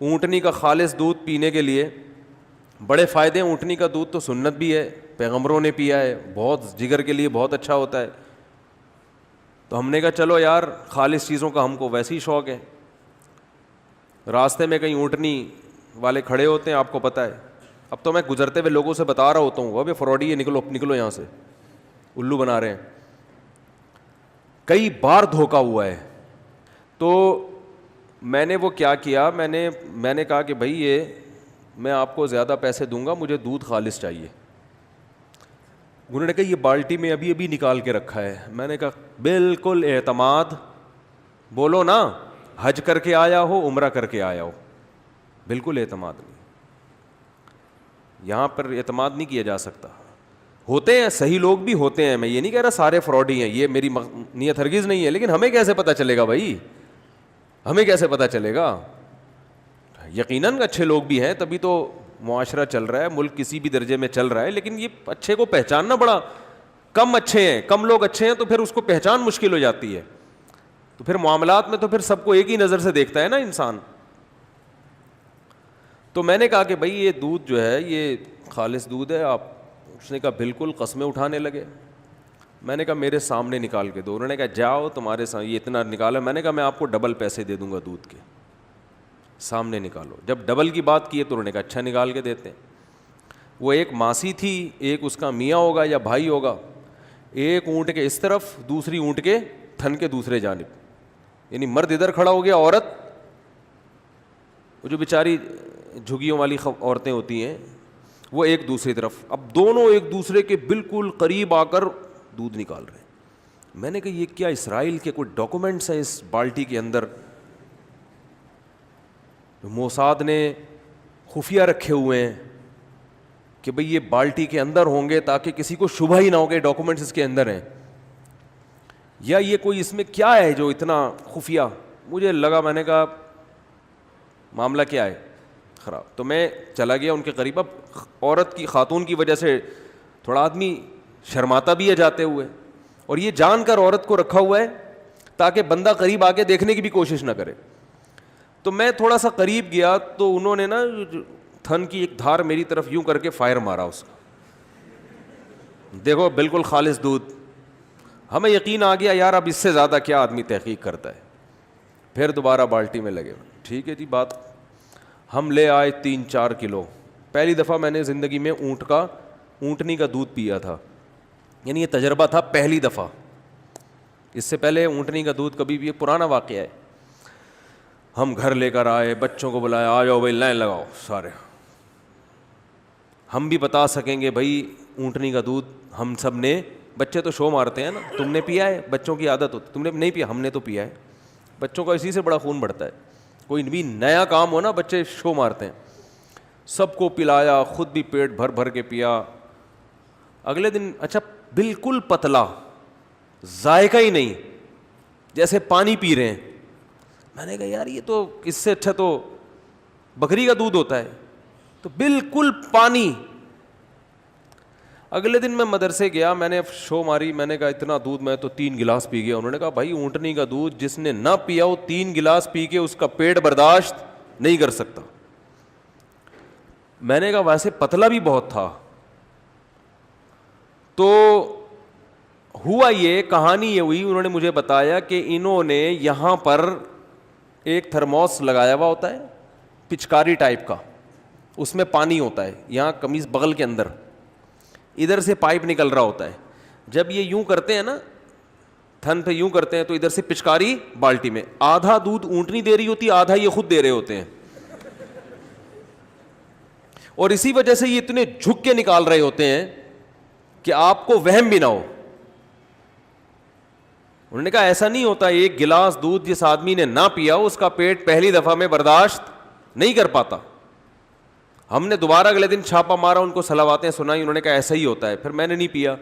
اونٹنی کا خالص دودھ پینے کے لیے بڑے فائدے ہیں. اونٹنی کا دودھ تو سنت بھی ہے, پیغمبروں نے پیا ہے, بہت جگر کے لیے بہت اچھا ہوتا ہے. تو ہم نے کہا چلو یار خالص چیزوں کا ہم کو ویسے ہی شوق ہے. راستے میں کہیں اونٹنی والے کھڑے ہوتے ہیں, آپ کو پتہ ہے. اب تو میں گزرتے ہوئے لوگوں سے بتا رہا ہوتا ہوں, وہ بھی فراڈی ہے, نکلو نکلو یہاں سے, الو بنا رہے ہیں. کئی بار دھوکا ہوا ہے. تو میں نے وہ کیا کیا, میں نے کہا کہ بھائی یہ میں آپ کو زیادہ پیسے دوں گا, مجھے دودھ خالص چاہیے. انہوں نے کہا یہ بالٹی میں ابھی ابھی نکال کے رکھا ہے. میں نے کہا بالکل اعتماد, بولو نا, حج کر کے آیا ہو عمرہ کر کے آیا ہو, بالکل اعتماد نہیں. یہاں پر اعتماد نہیں کیا جا سکتا. ہوتے ہیں صحیح لوگ بھی ہوتے ہیں, میں یہ نہیں کہہ رہا سارے فراڈی ہیں, یہ میری نیت ہرگز نہیں ہے, لیکن ہمیں کیسے پتہ چلے گا بھائی, ہمیں کیسے پتہ چلے گا. یقیناً اچھے لوگ بھی ہیں, تبھی تو معاشرہ چل رہا ہے, ملک کسی بھی درجے میں چل رہا ہے. لیکن یہ اچھے کو پہچاننا بڑا, کم اچھے ہیں, کم لوگ اچھے ہیں تو پھر اس کو پہچان مشکل ہو جاتی ہے. تو پھر معاملات میں تو پھر سب کو ایک ہی نظر سے دیکھتا ہے نا انسان. تو میں نے کہا کہ بھائی یہ دودھ جو ہے یہ خالص دودھ ہے آپ. اس نے کہا بالکل, قسمیں اٹھانے لگے. میں نے کہا میرے سامنے نکال کے دو. انہوں نے کہا جاؤ تمہارے سامنے, یہ اتنا نکالا. میں نے کہا میں آپ کو ڈبل پیسے دے دوں گا دودھ کے, سامنے نکالو. جب ڈبل کی بات کی ہے تو انہوں نے کہا اچھا نکال کے دیتے ہیں. وہ ایک ماسی تھی, ایک اس کا میاں ہوگا یا بھائی ہوگا, ایک اونٹ کے اس طرف, دوسری اونٹ کے تھن کے دوسرے جانب, یعنی مرد ادھر کھڑا ہو گیا, عورت, وہ جو بیچاری جھگیوں والی عورتیں ہوتی ہیں وہ ایک دوسری طرف. اب دونوں ایک دوسرے کے بالکل قریب آ کر دودھ نکال رہے ہیں. میں نے کہا یہ کیا اسرائیل کے کوئی ڈاکومنٹس ہیں اس بالٹی کے اندر, موساد نے خفیہ رکھے ہوئے ہیں کہ بھئی یہ بالٹی کے اندر ہوں گے تاکہ کسی کو شبہ ہی نہ ہو کہ ڈاکومنٹس اس کے اندر ہیں, یا یہ کوئی اس میں کیا ہے جو اتنا خفیہ. مجھے لگا, میں نے کہا معاملہ کیا ہے خراب. تو میں چلا گیا ان کے قریب. اب عورت کی, خاتون کی وجہ سے تھوڑا آدمی شرماتا بھی ہے جاتے ہوئے, اور یہ جان کر عورت کو رکھا ہوا ہے تاکہ بندہ قریب آ کے دیکھنے کی بھی کوشش نہ کرے. تو میں تھوڑا سا قریب گیا تو انہوں نے نا تھن کی ایک دھار میری طرف یوں کر کے فائر مارا اس کا. دیکھو بالکل خالص دودھ. ہمیں یقین آ گیا یار اب اس سے زیادہ کیا آدمی تحقیق کرتا ہے. پھر دوبارہ بالٹی میں لگے. ٹھیک ہے جی بات. ہم لے آئے 3-4 کلو. پہلی دفعہ میں نے زندگی میں اونٹنی کا دودھ پیا تھا, یعنی یہ تجربہ تھا پہلی دفعہ. اس سے پہلے اونٹنی کا دودھ کبھی بھی, یہ پرانا واقعہ ہے. ہم گھر لے کر آئے, بچوں کو بلایا, آ جاؤ بھائی لائن لگاؤ سارے. ہم بھی بتا سکیں گے بھائی اونٹنی کا دودھ ہم سب نے, بچے تو شو مارتے ہیں نا, تم نے پیا ہے, بچوں کی عادت ہوتی, تم نے نہیں پیا, ہم نے تو پیا ہے. بچوں کا اسی سے بڑا خون بڑھتا ہے, کوئی بھی نیا کام ہو نا بچے شو مارتے ہیں. سب کو پلایا, خود بھی پیٹ بھر بھر کے پیا. اگلے دن اچھا بالکل پتلا, ذائقہ ہی نہیں, جیسے پانی پی رہے ہیں. میں نے کہا یار یہ تو اس سے اچھا تو بکری کا دودھ ہوتا ہے. تو بالکل پانی. اگلے دن میں مدرسے گیا, میں نے شو ماری, میں نے کہا اتنا دودھ میں تو 3 گلاس پی گیا. انہوں نے کہا بھائی اونٹنی کا دودھ جس نے نہ پیا وہ 3 گلاس پی کے اس کا پیٹ برداشت نہیں کر سکتا. میں نے کہا ویسے پتلا بھی بہت تھا. تو ہوا یہ, کہانی یہ ہوئی, انہوں نے مجھے بتایا کہ انہوں نے یہاں پر ایک تھرموس لگایا ہوا ہوتا ہے پچکاری ٹائپ کا, اس میں پانی ہوتا ہے, یہاں قمیض بغل کے اندر, ادھر سے پائپ نکل رہا ہوتا ہے. جب یہ یوں کرتے ہیں نا, تھن پہ یوں کرتے ہیں, تو ادھر سے پچکاری بالٹی میں, آدھا دودھ اونٹنی دے رہی ہوتی ہے, آدھا یہ خود دے رہے ہوتے ہیں. اور اسی وجہ سے یہ اتنے جھک کے نکال رہے ہوتے ہیں کہ آپ کو وہم بھی نہ ہو. انہوں نے کہا ایسا نہیں ہوتا, 1 گلاس دودھ جس آدمی نے نہ پیا اس کا پیٹ پہلی دفعہ میں برداشت نہیں کر پاتا. ہم نے دوبارہ اگلے دن چھاپا مارا, ان کو صلواتیں سنائی, انہوں نے کہا ایسا ہی ہوتا ہے. پھر میں نے نہیں پیا.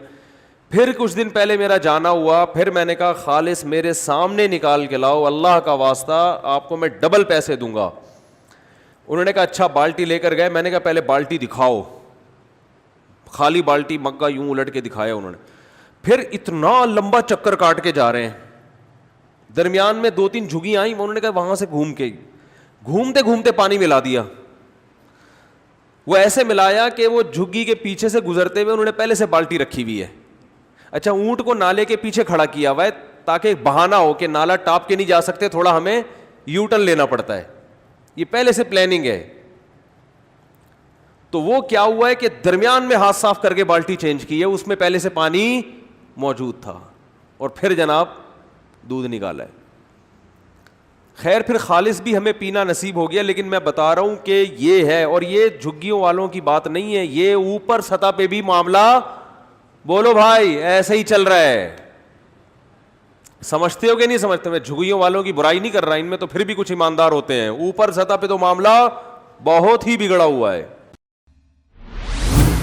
پھر کچھ دن پہلے میرا جانا ہوا, پھر میں نے کہا خالص میرے سامنے نکال کے لاؤ, اللہ کا واسطہ آپ کو میں ڈبل پیسے دوں گا. انہوں نے کہا اچھا. بالٹی لے کر گئے, میں نے کہا پہلے بالٹی دکھاؤ. خالی بالٹی, مگا یوں الٹ کے دکھایا انہوں نے. پھر اتنا لمبا چکر کاٹ کے جا رہے ہیں, درمیان میں 2-3 جھگی آئیں, انہوں نے کہا وہاں سے گھوم کے. گھومتے گھومتے پانی ملا دیا. وہ ایسے ملایا کہ وہ جھگی کے پیچھے سے گزرتے ہوئے انہوں نے پہلے سے بالٹی رکھی ہوئی ہے. اچھا اونٹ کو نالے کے پیچھے کھڑا کیا ہوا ہے تاکہ بہانہ ہو کہ نالا ٹاپ کے نہیں جا سکتے, تھوڑا ہمیں یو ٹرن لینا پڑتا ہے. یہ پہلے سے پلاننگ ہے. تو وہ کیا ہوا ہے کہ درمیان میں ہاتھ صاف کر کے بالٹی چینج کی ہے, اس میں پہلے سے پانی موجود تھا, اور پھر جناب دودھ نکالا ہے. خیر پھر خالص بھی ہمیں پینا نصیب ہو گیا, لیکن میں بتا رہا ہوں کہ یہ ہے, اور یہ جھگیوں والوں کی بات نہیں ہے, یہ اوپر سطح پہ بھی معاملہ بولو بھائی ایسے ہی چل رہا ہے. سمجھتے ہو کہ نہیں سمجھتے؟ میں جھگیوں والوں کی برائی نہیں کر رہا, ان میں تو پھر بھی کچھ ایماندار ہوتے ہیں. اوپر سطح پہ تو معاملہ بہت ہی بگڑا ہوا ہے.